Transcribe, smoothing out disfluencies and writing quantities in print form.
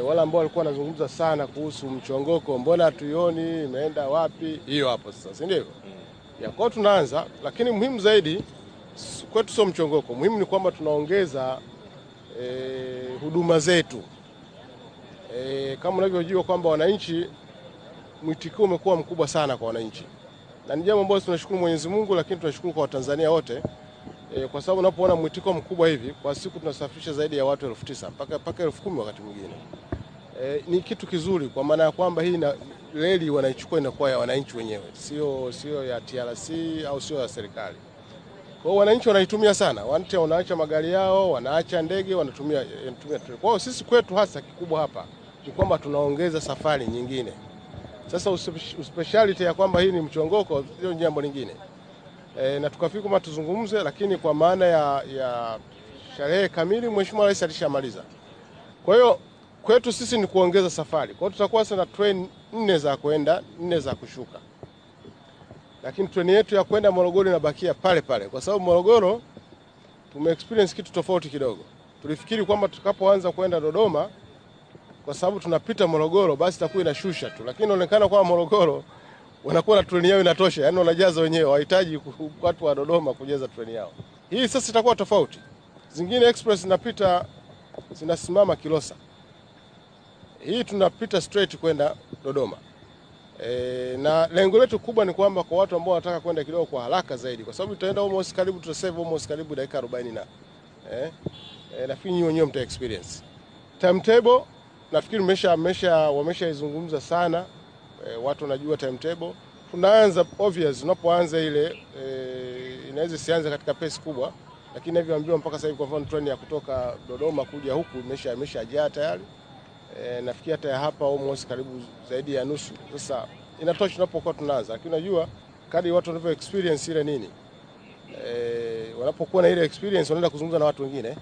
Wale ambao walikuwa wanazungumza sana kuhusu mchongoko, mbona hatuioni, imeenda wapi? Hiyo hapo sasa, si ndivyo? Ya kwa tunaanza, lakini muhimu zaidi kwetu sio mchongoko. Muhimu ni kwamba tunaongeza huduma zetu. Kama unavyojua kwamba wananchi, mwitikio umekuwa mkubwa sana kwa wananchi. Na ni jambo ambalo tunashukuru Mwenyezi Mungu, lakini tunashukuru kwa Watanzania wote. Kwa sababu unapoona mwitikio mkubwa hivi, kwa siku tunasafirisha zaidi ya watu 9,000 mpaka 10,000 wakati mwingine. Ni kitu kizuri kwa maana ya kwamba hii reli wanaichukua inakuwa ya wananchi wenyewe, sio ya TRC au sio ya serikali. Kwa hiyo wananchi wanaitumia sana. Wanaacha magari yao, wanaacha ndege, wanatumia treni. Kwa hiyo sisi kwetu hasa kikubwa hapa ni kwamba tunaongeza safari nyingine. Sasa uspeciality ya kwamba hii ni mchongoko sio jambo lingine. Na tukafikiri kama tuzungumze, lakini kwa maana ya sherehe kamili Mheshimiwa Rais alishamaliza. Kwa hiyo kwetu sisi ni kuongeza safari. Kwa hiyo tutakuwa sana train 4 za kwenda, 4 za kushuka. Lakini treni yetu ya kwenda Morogoro inabakia pale pale, kwa sababu Morogoro experience kitu tofauti kidogo. Tulifikiri kwamba tutakapoanza kwenda Dodoma, kwa sababu tunapita Morogoro basi itakuwa inashusha tu, lakini inaonekana kwa Morogoro wanakuwa na treni yao inatosha, yani wanajaza wenyewe, hawahitaji watu wa Dodoma kujaza treni yao. Hii sasa itakuwa tofauti. Zingine express zinapita, zinasimama Kilosa. Hii tunapita straight kwenda Dodoma. Na lengo letu kubwa ni kwamba kwa watu ambao wanataka kwenda kidogo kwa haraka zaidi, kwa sababu tutaenda almost karibu, tutasave almost karibu dakika 40 na nafikiri nyinyi wenyewe mta experience. Timetable nafikiri wameshaizungumza sana, watu wanajua timetable. Tunaanza obvious, unapoanza ile inaweza sianze katika pace kubwa, lakini hivyo ambiwa mpaka sasa hivi kwa mfano treni ya kutoka Dodoma kuja huku imeshajaa tayari. Nafikiri hata hapa almost karibu zaidi ya nusu. Sasa inatosha tunapokuwa tunaanza, lakini unajua kadri watu wanavyo experience ile nini, wanapokuwa na ile experience wanaenda kuzungumza na watu wengine.